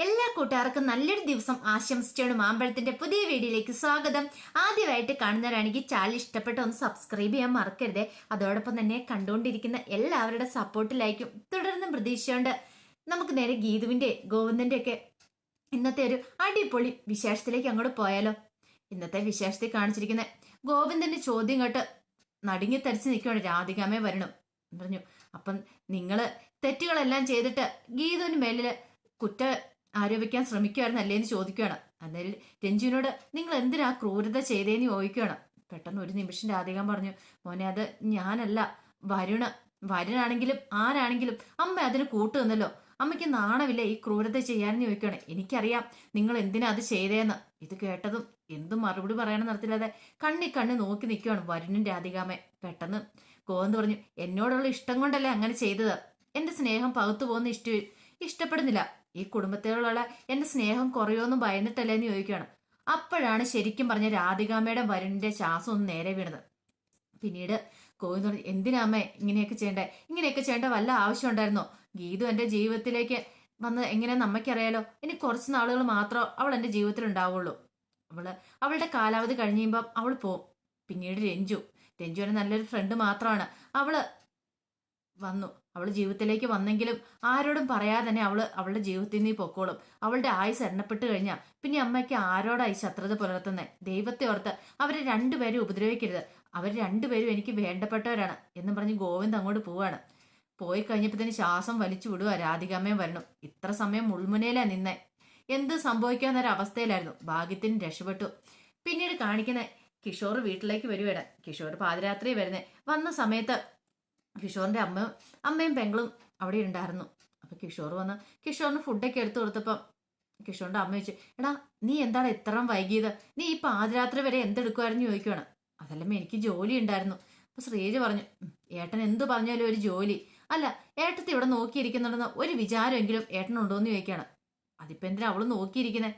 എല്ലാ കൂട്ടുകാർക്കും നല്ലൊരു ദിവസം ആശംസിച്ചാണ് മാമ്പഴത്തിന്റെ പുതിയ വീഡിയോയിലേക്ക് സ്വാഗതം. ആദ്യമായിട്ട് കാണുന്നവരാണെങ്കിൽ ചാനൽ ഇഷ്ടപ്പെട്ട ഒന്ന് സബ്സ്ക്രൈബ് ചെയ്യാൻ മറക്കരുതേ. അതോടൊപ്പം തന്നെ കണ്ടുകൊണ്ടിരിക്കുന്ന എല്ലാവരുടെ സപ്പോർട്ടിലായിരിക്കും തുടർന്നും പ്രതീക്ഷിച്ചുകൊണ്ട് നമുക്ക് നേരെ ഗീതുവിന്റെ ഗോവിന്ദന്റെ ഒക്കെ ഇന്നത്തെ ഒരു അടിപൊളി വിശേഷത്തിലേക്ക് അങ്ങോട്ട് പോയാലോ. ഇന്നത്തെ വിശേഷത്തിൽ കാണിച്ചിരിക്കുന്ന ഗോവിന്ദന്റെ ചോദ്യം കേട്ട് നടുങ്ങി തരിച്ച് നിൽക്കുകയാണ്. രാധികാമേ വരണം പറഞ്ഞു. അപ്പം നിങ്ങള് തെറ്റുകളെല്ലാം ചെയ്തിട്ട് ഗീതുവിന് മേലില് കുറ്റ ആരോപിക്കാൻ ശ്രമിക്കുകയായിരുന്നല്ലേ എന്ന് ചോദിക്കുകയാണ്. അന്നേരം രഞ്ജുവിനോട് നിങ്ങൾ എന്തിനാ ക്രൂരത ചെയ്തേന്ന് ചോദിക്കുകയാണ്. പെട്ടെന്ന് ഒരു നിമിഷം രാധികാൻ പറഞ്ഞു, മോനെ അത് ഞാനല്ല, വരുണാണെങ്കിലും ആരാണെങ്കിലും അമ്മ അതിന് കൂട്ടുവന്നല്ലോ. അമ്മയ്ക്ക് നാണമില്ല ഈ ക്രൂരത ചെയ്യാനെന്ന് ചോദിക്കുകയാണ്. എനിക്കറിയാം നിങ്ങൾ എന്തിനാ അത് ചെയ്തേന്ന്. ഇത് കേട്ടതും എന്തും മറുപടി പറയാനും നടത്തില്ലാതെ കണ്ണി നോക്കി നിൽക്കുകയാണ് വരുണും രാധികാമേ. പെട്ടെന്ന് ഗോവിന്ദ് പറഞ്ഞു, എന്നോടുള്ള ഇഷ്ടം കൊണ്ടല്ലേ അങ്ങനെ ചെയ്തത്. എന്റെ സ്നേഹം പകുത്തു പോകുന്ന ഇഷ്ടപ്പെടുന്നില്ല. ഈ കുടുംബത്തോടുള്ള എന്റെ സ്നേഹം കുറയോന്നും ഭയന്നിട്ടല്ലേ എന്ന് ചോദിക്കുകയാണ്. അപ്പോഴാണ് ശരിക്കും പറഞ്ഞ രാധികാമ്മയുടെ വരുണിന്റെ ശ്വാസം ഒന്ന് നേരെ വീണത്. പിന്നീട് ഗോവിന്ദ് പറഞ്ഞു, എന്തിനാമ്മേ ഇങ്ങനെയൊക്കെ ചെയ്യേണ്ട വല്ല ആവശ്യം ഉണ്ടായിരുന്നോ? ഗീതു എന്റെ ജീവിതത്തിലേക്ക് വന്ന് എങ്ങനെയാന്ന് അമ്മയ്ക്കറിയാലോ. ഇനി കുറച്ച് നാളുകൾ മാത്രം അവൾ എന്റെ ജീവിതത്തിൽ ഉണ്ടാവുള്ളൂ. അവളുടെ കാലാവധി കഴിയുമ്പം അവൾ പോവും. പിന്നീട് രഞ്ജുവിന് നല്ലൊരു ഫ്രണ്ട് മാത്രമാണ്. അവള് ജീവിതത്തിലേക്ക് വന്നെങ്കിലും ആരോടും പറയാതെ തന്നെ അവളുടെ ജീവിതത്തിൽ നിന്ന് പൊക്കോളും. അവളുടെ ആയുസ് എണ്ണപ്പെട്ട് കഴിഞ്ഞാൽ പിന്നെ അമ്മയ്ക്ക് ആരോടായി ശത്രുത പുലർത്തുന്നേ? ദൈവത്തെ ഓർത്ത് അവരെ രണ്ടുപേരും ഉപദ്രവിക്കരുത്. അവർ രണ്ടുപേരും എനിക്ക് വേണ്ടപ്പെട്ടവരാണ് എന്നും പറഞ്ഞ് ഗോവിന്ദ് അങ്ങോട്ട് പോവാണ്. പോയി കഴിഞ്ഞപ്പോഴത്തേന് ശ്വാസം വലിച്ചു വിടുക. രാധികാമ്മയും വരണം. ഇത്ര സമയം മുൾമുനയിലാ നിന്നെ. എന്ത് സംഭവിക്കാന്നൊരവസ്ഥയിലായിരുന്നു. ഭാഗ്യത്തിന് രക്ഷപ്പെട്ടു. പിന്നീട് കാണിക്കുന്ന കിഷോർ വീട്ടിലേക്ക് വരുവാണ്. കിഷോർ പാതിരാത്രി വരുന്നേ. വന്ന സമയത്ത് കിഷോറിന്റെ അമ്മയും പെങ്ങളും അവിടെ ഉണ്ടായിരുന്നു. അപ്പൊ കിഷോർ വന്ന് കിഷോറിന് ഫുഡൊക്കെ എടുത്തു കൊടുത്തപ്പം കിഷോറിന്റെ അമ്മ ചോദിച്ചു, എടാ നീ എന്താണ് ഇത്രയും വൈകിയത്? നീ ഈ പാതിരാത്രി വരെ എന്തെടുക്കുമായിരുന്നു ചോദിക്കുകയാണ്. അതല്ലമ്മ എനിക്ക് ജോലി ഉണ്ടായിരുന്നു. അപ്പൊ ശ്രീജ പറഞ്ഞു, ഏട്ടൻ എന്ത് പറഞ്ഞാലും ഒരു ജോലി അല്ല, ഏട്ടത്തി ഇവിടെ നോക്കിയിരിക്കുന്നുണ്ടെന്ന് ഒരു വിചാരമെങ്കിലും ഏട്ടനുണ്ടോന്ന് ചോദിക്കുകയാണ്. അതിപ്പോ എന്തിനാ അവള് നോക്കിയിരിക്കുന്നേ?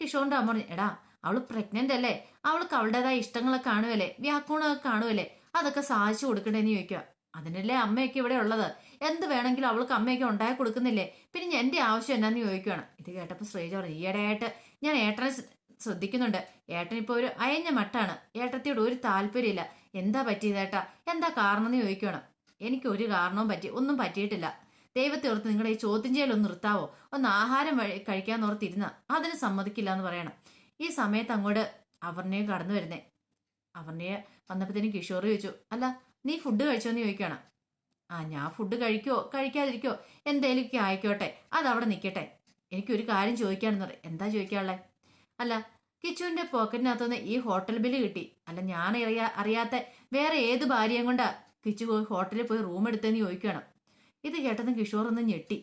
കിഷോറിന്റെ അമ്മ പറഞ്ഞു, എടാ അവള് പ്രഗ്നന്റ് അല്ലേ, അവൾക്ക് അവളുടേതായ ഇഷ്ടങ്ങളൊക്കെ കാണുമല്ലേ, വ്യാക്കുണമൊക്കെ കാണുമല്ലേ, അതൊക്കെ സാധിച്ചു കൊടുക്കണ്ടേന്ന് ചോദിക്കുക. അതിനല്ലേ അമ്മയൊക്കെ ഇവിടെ ഉള്ളത്. എന്ത് വേണമെങ്കിലും അവൾക്ക് അമ്മയൊക്കെ ഉണ്ടാക്കി കൊടുക്കുന്നില്ലേ? പിന്നെ എന്റെ ആവശ്യം എന്നാന്ന് ചോദിക്കുകയാണ്. ഇത് കേട്ടപ്പോൾ ശ്രീജ പറഞ്ഞു, ഈയിടെയായിട്ട് ഞാൻ ഏട്ടനെ ശ്രദ്ധിക്കുന്നുണ്ട്. ഏട്ടൻ ഇപ്പൊ ഒരു അയഞ്ഞ മട്ടാണ്. ഏട്ടത്തിയോട് ഒരു താല്പര്യമില്ല. എന്താ പറ്റിയതേട്ടാ? എന്താ കാരണം എന്ന് ചോദിക്കുകയാണ്. എനിക്ക് ഒരു കാരണവും ഒന്നും പറ്റിയിട്ടില്ല. ദൈവത്തെ ഓർത്ത് നിങ്ങളുടെ ഈ ചോദ്യം ചെയ്യലൊന്ന് നിർത്താവോ? ഒന്ന് ആഹാരം കഴിക്കാന്നോർത്തിരുന്ന അതിന് സമ്മതിക്കില്ല എന്ന് പറയണം. ഈ സമയത്ത് അങ്ങോട്ട് അവർണയെ കടന്നു വരുന്നേ. അവർണയെ വന്നപ്പോഴത്തേനും കിഷോർ ചോദിച്ചു, അല്ല നീ ഫുഡ് കഴിച്ചോന്ന് ചോദിക്കണം. ഞാൻ ഫുഡ് കഴിക്കോ കഴിക്കാതിരിക്കോ എന്തേലൊക്കെ ആയിക്കോട്ടെ, അതവിടെ നിൽക്കട്ടെ. എനിക്കൊരു കാര്യം ചോദിക്കാണെന്ന് പറയും. എന്താ ചോദിക്കാനുള്ളേ? അല്ല, കിച്ചുവിന്റെ പോക്കറ്റിനകത്തുനിന്ന് ഈ ഹോട്ടൽ ബില്ല് കിട്ടി. അല്ല, ഞാൻ അറിയാത്ത വേറെ ഏത് ഭാര്യയും കൊണ്ടാ കിച്ചു പോയി ഹോട്ടലിൽ പോയി റൂം എടുത്തെന്ന് ചോദിക്കണം. ഇത് കേട്ടതും കിഷോർ ഒന്ന് ഞെട്ടി.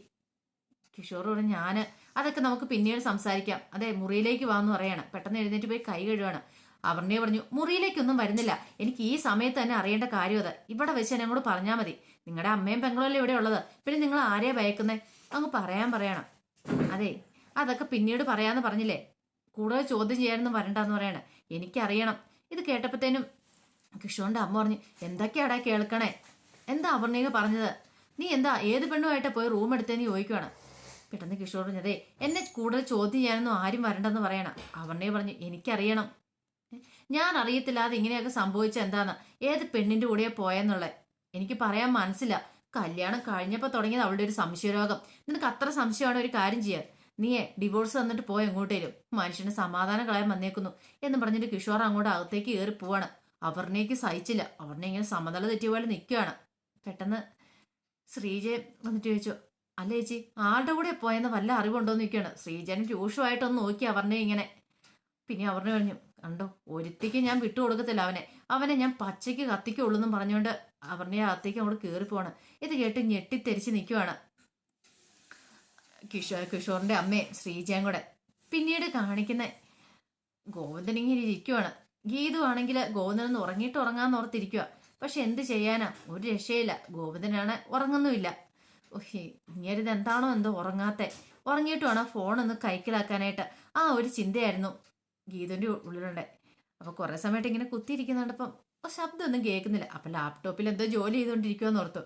കിഷോർ പറഞ്ഞു, അതൊക്കെ നമുക്ക് പിന്നീട് സംസാരിക്കാം. അതെ, മുറിയിലേക്ക് വാന്ന് പറയണം. പെട്ടെന്ന് എഴുന്നേറ്റ് പോയി കൈ കഴുകാണ്. അവർണയെ പറഞ്ഞു, മുറിയിലേക്കൊന്നും വരുന്നില്ല. എനിക്ക് ഈ സമയത്ത് തന്നെ അറിയേണ്ട കാര്യം അത്. ഇവിടെ വെച്ച് എന്നെ കൂടെ പറഞ്ഞാൽ മതി. നിങ്ങളുടെ അമ്മയും പെങ്ങളല്ലേ ഇവിടെ ഉള്ളത്. പിന്നെ നിങ്ങൾ ആരെയാ ഭയക്കുന്നേ? അങ്ങ് പറയണം. അതെ, അതൊക്കെ പിന്നീട് പറയാന്ന് പറഞ്ഞില്ലേ. കൂടുതൽ ചോദ്യം ചെയ്യാനൊന്നും വരണ്ടെന്ന് പറയണം. എനിക്കറിയണം. ഇത് കേട്ടപ്പോഴത്തേനും കിഷോറിന്റെ അമ്മ പറഞ്ഞു, എന്തൊക്കെയാടാ കേൾക്കണേ? എന്താ അവർണയെ പറഞ്ഞത്? നീ എന്താ ഏത് പെണ്ണുമായിട്ട് പോയി റൂം എടുത്തേന്ന് ചോദിക്കുവാണ്. പെട്ടെന്ന് കിഷോർ പറഞ്ഞതേ, എന്നെ കൂടുതൽ ചോദ്യം ചെയ്യാനൊന്നും ആരും വരണ്ടെന്ന് പറയണം. അവർണയെ പറഞ്ഞു, എനിക്കറിയണം. ഞാൻ അറിയത്തില്ലാതെ ഇങ്ങനെയൊക്കെ സംഭവിച്ച എന്താന്ന്, ഏത് പെണ്ണിന്റെ കൂടെയാ പോയെന്നുള്ളത് എനിക്ക് പറയാൻ മനസ്സില്ല. കല്യാണം കഴിഞ്ഞപ്പോ തുടങ്ങിയത് അവളുടെ ഒരു സംശയരോഗം. നിനക്ക് അത്ര സംശയമാണ്, ഒരു കാര്യം ചെയ്യാൻ നീയെ ഡിവോഴ്സ് തന്നിട്ട് പോയ എങ്ങോട്ടേലും. മനുഷ്യന് സമാധാനം കളയാൻ വന്നേക്കുന്നു എന്ന് പറഞ്ഞിട്ട് കിഷോർ അങ്ങോട്ട് അകത്തേക്ക് കയറി പോവാണ്. അവർണയ്ക്ക് സഹിച്ചില്ല. അവർണ ഇങ്ങനെ സമതല തെറ്റിയ പോലെ നിൽക്കുകയാണ്. പെട്ടെന്ന് ശ്രീജ വന്നിട്ട് ചോദിച്ചു, അല്ല ചേച്ചി, ആരുടെ കൂടെ പോയെന്ന് വല്ല അറിവുണ്ടോന്ന് നിൽക്കുകയാണ്. ശ്രീജന് രൂക്ഷമായിട്ടൊന്ന് നോക്കി അവർണയെ ഇങ്ങനെ. പിന്നെ അവർണ പറഞ്ഞു, കണ്ടോ, ഒരുത്തിക്ക് ഞാൻ വിട്ടുകൊടുക്കത്തില്ല അവനെ ഞാൻ പച്ചയ്ക്ക് കത്തിക്കുള്ളൂ എന്നും പറഞ്ഞുകൊണ്ട് അവർണയെ അകത്തേക്ക് അങ്ങോട്ട് കയറിപ്പോവാണ്. ഇത് കേട്ട് ഞെട്ടിത്തെരിച്ച് നിൽക്കുവാണ് കിഷോറിന്റെ അമ്മയെ ശ്രീജയും കൂടെ. പിന്നീട് കാണിക്കുന്ന ഗോവിന്ദൻ ഇങ്ങനെ ഇരിക്കുവാണ്. ഗീതു ആണെങ്കിൽ ഗോവിന്ദനൊന്ന് ഉറങ്ങാന്ന് ഓർത്തിരിക്കുക. പക്ഷെ എന്ത് ചെയ്യാനാ, ഒരു രക്ഷയില്ല. ഗോവിന്ദനാണ് ഉറങ്ങുന്നുമില്ല. ഇങ്ങേരിത് എന്താണോ എന്തോ ഉറങ്ങാത്തെ. ഉറങ്ങിയിട്ട് വേണം ഫോണൊന്ന് കൈക്കലാക്കാനായിട്ട്. ഒരു ചിന്തയായിരുന്നു ഗീതുവിന്റെ ഉള്ളിലുണ്ട്. അപ്പൊ കുറെ സമയത്ത് ഇങ്ങനെ കുത്തിയിരിക്കുന്നുണ്ടപ്പം ശബ്ദമൊന്നും കേൾക്കുന്നില്ല. അപ്പൊ ലാപ്ടോപ്പിൽ എന്തോ ജോലി ചെയ്തുകൊണ്ടിരിക്കുമെന്ന് ഓർത്തു.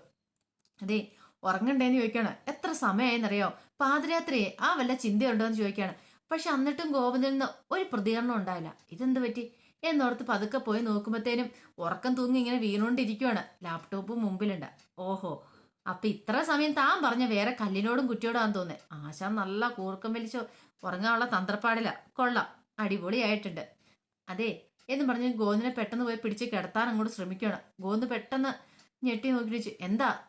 അതെ, ഉറങ്ങണ്ടേന്ന് ചോദിക്കാണ്. എത്ര സമയമായെന്നറിയോ? പാതിരാത്രിയെ ആ വല്ല ചിന്തയുണ്ടോ എന്ന് ചോദിക്കാണ്. പക്ഷെ എന്നിട്ടും ഗോവിന്ദനിൽ നിന്ന് ഒരു പ്രതികരണം ഉണ്ടായില്ല. ഇതെന്ത് പറ്റി എന്നോർത്ത് പതുക്കെ പോയി നോക്കുമ്പോഴത്തേനും ഉറക്കം തൂങ്ങി ഇങ്ങനെ വീണുകൊണ്ടിരിക്കുവാണ്. ലാപ്ടോപ്പ് മുമ്പിലുണ്ട്. ഓഹോ, അപ്പൊ ഇത്ര സമയം താൻ പറഞ്ഞ വേറെ കല്ലിനോടും കുറ്റിയോടാന്ന് തോന്നേ. ആശാൻ നല്ല കൂർക്കം വലിച്ചോ ഉറങ്ങാനുള്ള തന്ത്രപ്പാടില്ല. കൊള്ളാം, അടിപൊളിയായിട്ടുണ്ട്. അതെ എന്ന് പറഞ്ഞ് ഗോവിന്ദനെ പെട്ടെന്ന് പോയി പിടിച്ച് കിടത്താൻ അങ്ങോട്ട് ശ്രമിക്കുകയാണ്. ഗോവിന്ദ് പെട്ടെന്ന് ഞെട്ടി നോക്കിച്ചു.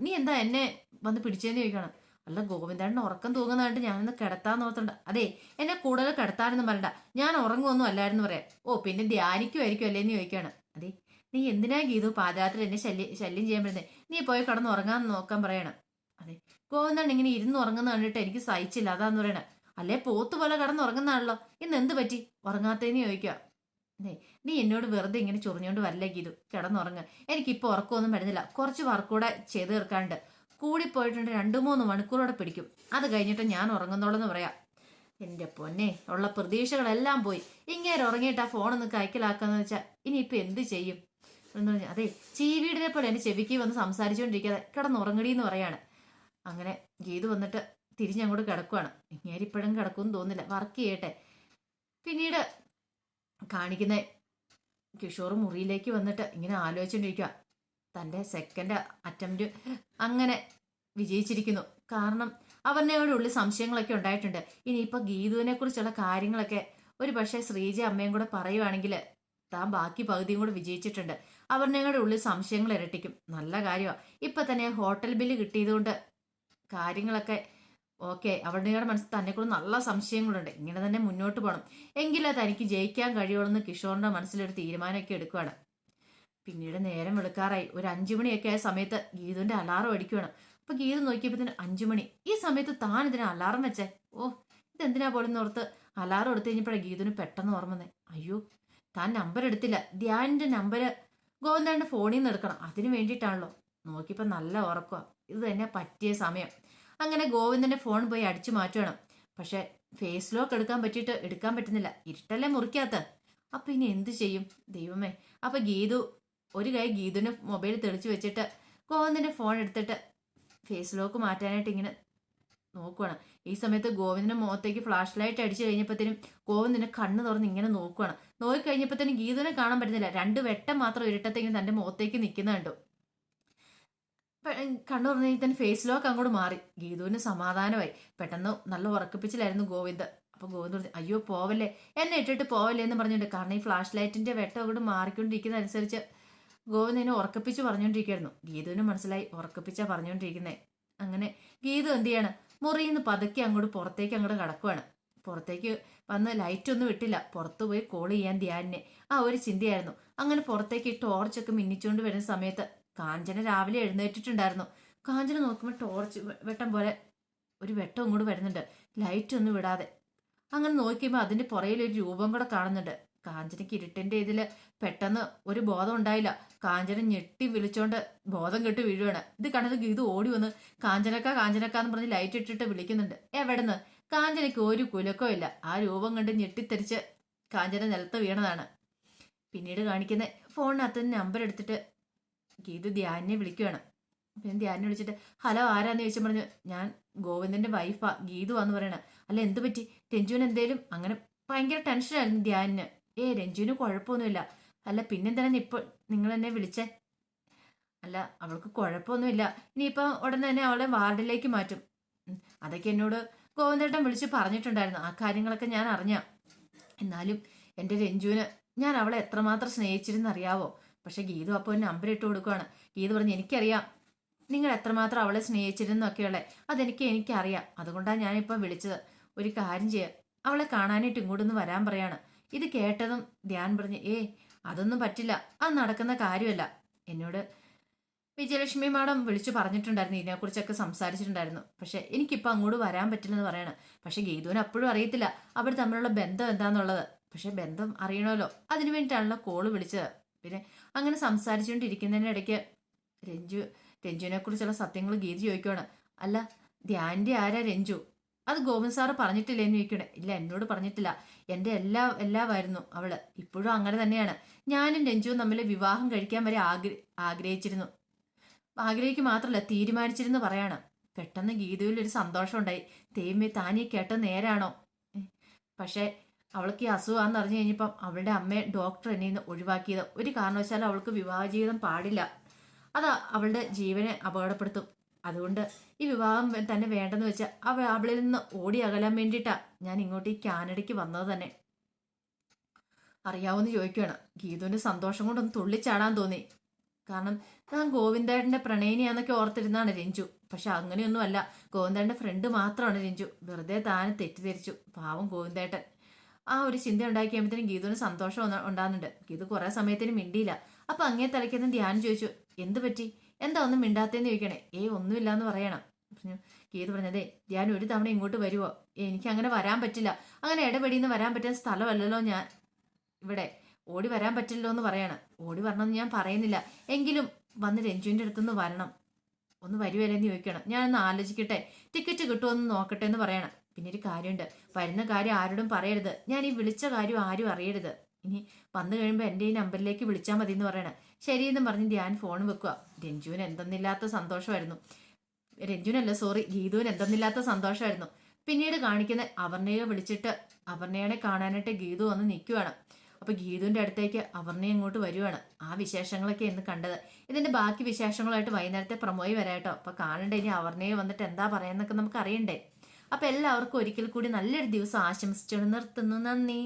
നീ എന്താ എന്നെ വന്ന് പിടിച്ചേന്ന് ചോദിക്കണം. അല്ല, ഗോവിന്ദേട്ടന് ഉറക്കം തൂങ്ങുന്നതായിട്ട് ഞാനൊന്ന് കിടത്താന്ന് ഓർത്തുണ്ട്. അതെ, എന്നെ കൂടുതൽ കിടത്താനൊന്നും പറയണ്ട, ഞാൻ ഉറങ്ങുമൊന്നും അല്ലായിരുന്നു പറയാം. ഓ, പിന്നെ ധ്യാനിക്കുമായിരിക്കും അല്ലേന്ന് ചോദിക്കാണ്. അതെ, നീ എന്തിനാ ഗീതു പാതിരാത്രി എന്നെ ശല്യം ചെയ്യാൻ പറ്റുന്നേ? നീ പോയി കിടന്ന് ഉറങ്ങാൻ നോക്കാൻ പറയണം. അതെ, ഗോവിന്ദൻ ഇങ്ങനെ ഇരുന്ന് ഉറങ്ങുന്ന കണ്ടിട്ട് എനിക്ക് സഹിച്ചില്ല, അതാന്ന് പറയണേ. അല്ലേ പോത്ത് പോലെ കിടന്ന് ഉറങ്ങുന്നതാണല്ലോ, ഇന്ന് എന്ത് പറ്റി ഉറങ്ങാത്തേന്ന് ചോദിക്കുക. നീ എന്നോട് വെറുതെ ഇങ്ങനെ ചൊറിഞ്ഞോണ്ട് വരല്ലേ ഗീതു, കിടന്നുറങ്ങ്. എനിക്കിപ്പോ ഉറക്കമൊന്നും വരുന്നില്ല, കുറച്ച് വർക്കൂടെ ചെയ്ത് തീർക്കാണ്ട്. കൂടിപ്പോയിട്ടുണ്ട് 2-3 മണിക്കൂറോടെ പിടിക്കും. അത് കഴിഞ്ഞിട്ട് ഞാൻ ഉറങ്ങുന്നോളെന്ന് പറയാം. എന്റെ പൊന്നെ, ഉള്ള പ്രതീക്ഷകളെല്ലാം പോയി. ഇങ്ങനെ ഉറങ്ങിയിട്ട് ആ ഫോണൊന്ന് കൈക്കലാക്കാന്ന് വെച്ചാൽ ഇനിയിപ്പൊ എന്ത് ചെയ്യും എന്ന് പറഞ്ഞു. അതെ, ചീവീടിനെ പോലെ എന്റെ ചെവിക്ക് വന്ന് സംസാരിച്ചുകൊണ്ടിരിക്കാതെ കിടന്നുറങ്ങടി എന്ന് പറയാണ്. അങ്ങനെ ഗീതു വന്നിട്ട് തിരിഞ്ഞങ്ങോട്ട് കിടക്കുവാണ്. ഇങ്ങേരിപ്പോഴും കിടക്കുമെന്ന് തോന്നില്ല, വർക്ക് ചെയ്യട്ടെ. പിന്നീട് കാണിക്കുന്ന കിഷോർ മുറിയിലേക്ക് വന്നിട്ട് ഇങ്ങനെ ആലോചിച്ചുകൊണ്ടിരിക്കുക. തൻ്റെ സെക്കൻഡ് അറ്റംപ്റ്റ് അങ്ങനെ വിജയിച്ചിരിക്കുന്നു. കാരണം അവരുടെ ഉള്ളിൽ സംശയങ്ങളൊക്കെ ഉണ്ടായിട്ടുണ്ട്. ഇനിയിപ്പോൾ ഗീതുവിനെ കുറിച്ചുള്ള കാര്യങ്ങളൊക്കെ ഒരു പക്ഷേ ശ്രീജ അമ്മയും കൂടെ പറയുവാണെങ്കിൽ താൻ ബാക്കി പകുതിയും കൂടെ വിജയിച്ചിട്ടുണ്ട്. അവരുടെ ഉള്ളിൽ സംശയങ്ങൾ ഇരട്ടിക്കും. നല്ല കാര്യമാണ്. ഇപ്പം തന്നെ ഹോട്ടൽ ബില്ല് കിട്ടിയതുകൊണ്ട് കാര്യങ്ങളൊക്കെ ഓക്കെ. അവരുടെ മനസ്സിൽ തന്നെക്കുറിച്ച് നല്ല സംശയങ്ങളുണ്ട്. ഇങ്ങനെ തന്നെ മുന്നോട്ട് പോകണം, എങ്കിലേ തനിക്ക് ജയിക്കാൻ കഴിയുള്ളൂ കിഷോറിന്റെ മനസ്സിലൊരു തീരുമാനമൊക്കെ എടുക്കുകയാണ്. പിന്നീട് നേരം വെളുക്കാറായി. ഒരു 5 മണിയൊക്കെ ആയ സമയത്ത് ഗീതുവിന്റെ അലാറം അടിക്കുകയാണ്. അപ്പൊ ഗീതു നോക്കിയപ്പോൾ 5 മണി. ഈ സമയത്ത് താൻ ഇതിന് അലാറം വെച്ചേ? ഓ, ഇതെന്തിനാ പോലും ഓർത്ത് അലാറം എടുത്തു കഴിഞ്ഞപ്പോഴേ ഗീതുവിന് പെട്ടെന്ന് ഓർമ്മന്നേ. അയ്യോ, താൻ നമ്പർ എടുത്തില്ല. ധ്യാനിന്റെ നമ്പർ ഗോവിന്ദന്റെ ഫോണിൽ നിന്ന് എടുക്കണം, അതിന് വേണ്ടിയിട്ടാണല്ലോ. നോക്കിയപ്പോ നല്ല ഉറക്കുക. ഇത് തന്നെ പറ്റിയ സമയം. അങ്ങനെ ഗോവിന്ദന്റെ ഫോൺ പോയി അടിച്ചു മാറ്റണം. പക്ഷെ ഫേസ് ലോക്ക് എടുക്കാൻ പറ്റുന്നില്ല. ഇരുട്ടല്ലേ മുറിക്കാത്ത. അപ്പൊ ഇനി എന്ത് ചെയ്യും ദൈവമേ? അപ്പൊ ഗീതു ഒരു കൈ ഗീതുവിന്റെ മൊബൈൽ തെളിച്ചു വെച്ചിട്ട് ഗോവിന്ദന്റെ ഫോൺ എടുത്തിട്ട് ഫേസ് ലോക്ക് മാറ്റാനായിട്ട് ഇങ്ങനെ നോക്കുവാണ്. ഈ സമയത്ത് ഗോവിന്ദന്റെ മുഖത്തേക്ക് ഫ്ലാഷ് ലൈറ്റ് അടിച്ചു കഴിഞ്ഞപ്പോഴത്തേനും ഗോവിന്ദന്റെ കണ്ണ് തുറന്ന് ഇങ്ങനെ നോക്കുവാണ്. നോക്കി കഴിഞ്ഞപ്പോഴത്തേനും ഗീതുവിനെ കാണാൻ പറ്റുന്നില്ല. 2 വെട്ടം മാത്രം ഇരുട്ടത്തേക്കും തന്റെ മുഖത്തേക്ക് നിൽക്കുന്ന കണ്ടു. കണ്ണു തുറന്ന് തന്നെ ഫേസ് ലോക്ക് അങ്ങോട്ട് മാറി. ഗീതുവിന് സമാധാനമായി. പെട്ടെന്ന് നല്ല ഉറക്കപ്പിച്ചിലായിരുന്നു ഗോവിന്ദ്. അപ്പൊ ഗോവിന്ദ് പറഞ്ഞു, അയ്യോ പോവല്ലേ, എന്നെ ഇട്ടിട്ട് പോവല്ലേ എന്ന് പറഞ്ഞിട്ടുണ്ട്. കാരണം ഈ ഫ്ലാഷ് ലൈറ്റിന്റെ വെട്ടം അങ്ങോട്ട് മാറിക്കൊണ്ടിരിക്കുന്ന അനുസരിച്ച് ഗോവിന്ദ് എന്നെ ഉറക്കപ്പിച്ച് പറഞ്ഞുകൊണ്ടിരിക്കുകയായിരുന്നു. ഗീതുവിന് മനസ്സിലായി ഉറക്കപ്പിച്ചാ പറഞ്ഞുകൊണ്ടിരിക്കുന്നേ. അങ്ങനെ ഗീതു എന്ത് ചെയ്യാണ്, മുറിയിൽ നിന്ന് പതുക്കെ പുറത്തേക്ക് അങ്ങോട്ട് കടക്കുവാണ്. പുറത്തേക്ക് വന്ന് ലൈറ്റ് ഒന്നും ഇട്ടില്ല. പുറത്തു പോയി കോൾ ചെയ്യാൻ ധ്യാനിനെ ആ ഒരു ചിന്തയായിരുന്നു. അങ്ങനെ പുറത്തേക്ക് ടോർച്ചൊക്കെ മിന്നിച്ചുകൊണ്ട് വരുന്ന സമയത്ത് കാഞ്ചന രാവിലെ എഴുന്നേറ്റിട്ടുണ്ടായിരുന്നു. കാഞ്ചന നോക്കുമ്പോൾ ടോർച്ച് വെട്ടം പോലെ ഒരു വെട്ടം ഇങ്ങോട്ട് വരുന്നുണ്ട്, ലൈറ്റ് ഒന്നും വിടാതെ. അങ്ങനെ നോക്കിയപ്പോൾ അതിന്റെ പുറയിൽ ഒരു രൂപം കൂടെ കാണുന്നുണ്ട്. കാഞ്ചനയ്ക്ക് ഇരുട്ടിന്റെ ഇതിൽ പെട്ടെന്ന് ഒരു ബോധം ഉണ്ടായില്ല. കാഞ്ചന ഞെട്ടി വിളിച്ചോണ്ട് ബോധം കെട്ട് വീഴുവാണ്. ഇത് കണ്ടത് ഗീതു ഓടി വന്ന് കാഞ്ചനക്കാന്ന് പറഞ്ഞ് ലൈറ്റ് ഇട്ടിട്ട് വിളിക്കുന്നുണ്ട്. എവിടെന്ന്? കാഞ്ചനയ്ക്ക് ഒരു കുലക്കോ ഇല്ല. ആ രൂപം കണ്ട് ഞെട്ടിത്തെറിച്ച് കാഞ്ചന നിലത്ത് വീണതാണ്. പിന്നീട് കാണിക്കുന്ന ഫോണിനകത്ത് നമ്പർ എടുത്തിട്ട് ഗീതു ധ്യാനിനെ വിളിക്കുകയാണ്. പിന്നെ ധ്യാനിനെ വിളിച്ചിട്ട് ഹലോ ആരാന്ന് ചോദിച്ചു. പറഞ്ഞു, ഞാൻ ഗോവിന്ദന്റെ വൈഫാ ഗീതുവാന്ന് പറയണ. അല്ല എന്ത് പറ്റി? രഞ്ജുവിന് എന്തേലും? അങ്ങനെ ഭയങ്കര ടെൻഷനായിരുന്നു ധ്യാനിന്. രഞ്ജുവിന് കുഴപ്പമൊന്നുമില്ല. അല്ല പിന്നെന്താണ് ഇപ്പോൾ നിങ്ങൾ എന്നെ വിളിച്ചേ? അല്ല അവൾക്ക് കുഴപ്പമൊന്നുമില്ല, ഇനിയിപ്പം ഉടനെ തന്നെ അവളെ വാർഡിലേക്ക് മാറ്റും. അതൊക്കെ എന്നോട് ഗോവിന്ദേട്ടൻ വിളിച്ച് പറഞ്ഞിട്ടുണ്ടായിരുന്നു. ആ കാര്യങ്ങളൊക്കെ ഞാൻ അറിഞ്ഞ. എന്നാലും എൻ്റെ രഞ്ജുവിന് ഞാൻ അവളെ എത്രമാത്രം സ്നേഹിച്ചിരുന്നറിയാവോ? പക്ഷെ ഗീതു അപ്പോൾ നമ്പർ ഇട്ട് കൊടുക്കുകയാണ്. ഗീതു പറഞ്ഞു, എനിക്കറിയാം നിങ്ങൾ എത്രമാത്രം അവളെ സ്നേഹിച്ചിരുന്നൊക്കെയുള്ളേ. എനിക്കറിയാം. അതുകൊണ്ടാണ് ഞാനിപ്പോൾ വിളിച്ചത്. ഒരു കാര്യം ചെയ്യുക, അവളെ കാണാനായിട്ട് ഇങ്ങോട്ടൊന്ന് വരാൻ പറയാണ്. ഇത് കേട്ടതും ധ്യാൻ പറഞ്ഞു, അതൊന്നും പറ്റില്ല, അത് നടക്കുന്ന കാര്യമല്ല. എന്നോട് വിജയലക്ഷ്മി മാഡം വിളിച്ചു പറഞ്ഞിട്ടുണ്ടായിരുന്നു, ഇതിനെക്കുറിച്ചൊക്കെ സംസാരിച്ചിട്ടുണ്ടായിരുന്നു. പക്ഷെ എനിക്കിപ്പോൾ അങ്ങോട്ട് വരാൻ പറ്റില്ലെന്ന് പറയണം. പക്ഷെ ഗീതുവിന് അപ്പോഴും അറിയത്തില്ല അവർ തമ്മിലുള്ള ബന്ധം എന്താന്നുള്ളത്. പക്ഷെ ബന്ധം അറിയണമല്ലോ, അതിനു വേണ്ടിയിട്ടാണല്ലോ കോള് വിളിച്ചത്. പിന്നെ അങ്ങനെ സംസാരിച്ചുകൊണ്ടിരിക്കുന്നതിനിടയ്ക്ക് രഞ്ജുവിനെ കുറിച്ചുള്ള സത്യങ്ങൾ ഗീതു ചോദിക്കുകയാണ്. അല്ല ധ്യാൻ്റെ ആരാ രഞ്ജു? അത് ഗോവിന്ദ് സാറ് പറഞ്ഞിട്ടില്ലേ എന്ന് ചോദിക്കണേ. ഇല്ല, എന്നോട് പറഞ്ഞിട്ടില്ല. എൻ്റെ എല്ലാമായിരുന്നു അവള്. ഇപ്പോഴും അങ്ങനെ തന്നെയാണ്. ഞാനും രഞ്ജുവും തമ്മിൽ വിവാഹം കഴിക്കാൻ വരെ ആഗ്രഹിച്ചിരുന്നു. ആഗ്രഹിക്കുക മാത്രമല്ല തീരുമാനിച്ചിരുന്നു പറയാണ്. പെട്ടെന്ന് ഗീതുവിൽ ഒരു സന്തോഷം ഉണ്ടായി. ദൈവമേ, താനീ കേട്ട നേരാണോ? പക്ഷേ അവൾക്ക് ഈ അസുഖമാണെന്ന് അറിഞ്ഞു കഴിഞ്ഞപ്പം അവളുടെ അമ്മയെ ഡോക്ടർ എന്നെ നിന്ന് ഒഴിവാക്കിയത്. ഒരു കാരണവശാലും അവൾക്ക് വിവാഹ ജീവിതം പാടില്ല, അത് അവളുടെ ജീവനെ അപകടപ്പെടുത്തും. അതുകൊണ്ട് ഈ വിവാഹം തന്നെ വേണ്ടെന്ന് വെച്ചാൽ അവളിൽ നിന്ന് ഓടി അകലാൻ വേണ്ടിയിട്ടാ ഞാൻ ഇങ്ങോട്ട് ഈ കാനഡയ്ക്ക് വന്നത് തന്നെ. അറിയാവുന്ന ചോദിക്കുകയാണ്. ഗീതുവിന്റെ സന്തോഷം കൊണ്ടൊന്ന് തുള്ളിച്ചാടാൻ തോന്നി. കാരണം ഞാൻ ഗോവിന്ദേട്ടന്റെ പ്രണയിനിയാന്നൊക്കെ ഓർത്തിരുന്നാണ് രഞ്ജു. പക്ഷെ അങ്ങനെയൊന്നും അല്ല, ഗോവിന്ദേട്ടന്റെ ഫ്രണ്ട് മാത്രമാണ് രഞ്ജു. വെറുതെ താനെ തെറ്റിദ്ധരിച്ചു. പാവം ഗോവിന്ദേട്ടൻ. ആ ഒരു ചിന്ത ഉണ്ടാക്കി കഴിയുമ്പോഴത്തേനും ഗീതുവിന് സന്തോഷം ഉണ്ടാകുന്നുണ്ട്. ഗീതു കുറെ സമയത്തിന് മിണ്ടിയില്ല. അപ്പൊ അങ്ങേ തലയ്ക്കൊന്ന് ധ്യാനം ചോദിച്ചു, എന്ത് പറ്റി, എന്താ ഒന്നും മിണ്ടാത്തേന്ന് ചോദിക്കണേ. ഒന്നുമില്ലാന്ന് പറയണം. ഗീതു പറഞ്ഞതേ, ധ്യാൻ ഒരു തവണ ഇങ്ങോട്ട് വരുവോ? എനിക്ക് അങ്ങനെ വരാൻ പറ്റില്ല. അങ്ങനെ ഇടപെടിന്ന് വരാൻ പറ്റുന്ന സ്ഥലമല്ലല്ലോ ഞാൻ ഇവിടെ. ഓടി വരാൻ പറ്റില്ലോ എന്ന് പറയണം. ഓടി വരണമെന്ന് ഞാൻ പറയുന്നില്ല, എങ്കിലും വന്ന് രഞ്ജുവിന്റെ അടുത്തുനിന്ന് വരണം. ഒന്ന് വരുവല്ലേന്ന് ചോദിക്കണം. ഞാനൊന്ന് ആലോചിക്കട്ടെ, ടിക്കറ്റ് കിട്ടുമോന്ന് നോക്കട്ടെ എന്ന് പറയണം. പിന്നെ ഒരു കാര്യമുണ്ട്, വരുന്ന കാര്യം ആരോടും പറയരുത്. ഞാൻ ഈ വിളിച്ച കാര്യം ആരും അറിയരുത്. ഇനി വന്നു കഴിയുമ്പോൾ എൻ്റെ ഈ നമ്പറിലേക്ക് വിളിച്ചാൽ മതി എന്ന് പറയണം. ശരിയെന്നും പറഞ്ഞ് ധ്യാൻ ഫോൺ വെക്കുക. രഞ്ജുവിന് എന്തെന്നില്ലാത്ത സന്തോഷമായിരുന്നു. രഞ്ജുവിനല്ല, സോറി, ഗീതുവിന് എന്തെന്നില്ലാത്ത സന്തോഷമായിരുന്നു. പിന്നീട് കാണിക്കുന്ന അപർണയെ വിളിച്ചിട്ട് അപർണയെ കാണാനായിട്ട് ഗീതു വന്ന് നിൽക്കുവാണ്. അപ്പൊ ഗീതുവിന്റെ അടുത്തേക്ക് അപർണയെ ഇങ്ങോട്ട് വരുവാണ്. ആ വിശേഷങ്ങളൊക്കെ ഇന്ന് കണ്ടത്. ഇതിന്റെ ബാക്കി വിശേഷങ്ങളായിട്ട് വൈകുന്നേരത്തെ പ്രമോയി വരാട്ടോ. അപ്പൊ കാണണ്ടേ ഇനി അപർണയെ വന്നിട്ട് എന്താ പറയാന്നൊക്കെ നമുക്ക് അറിയണ്ടേ. അപ്പൊ എല്ലാവർക്കും ഒരിക്കൽ കൂടി നല്ലൊരു ദിവസം ആശംസിച്ചു നിർത്തുന്നു. നന്ദി.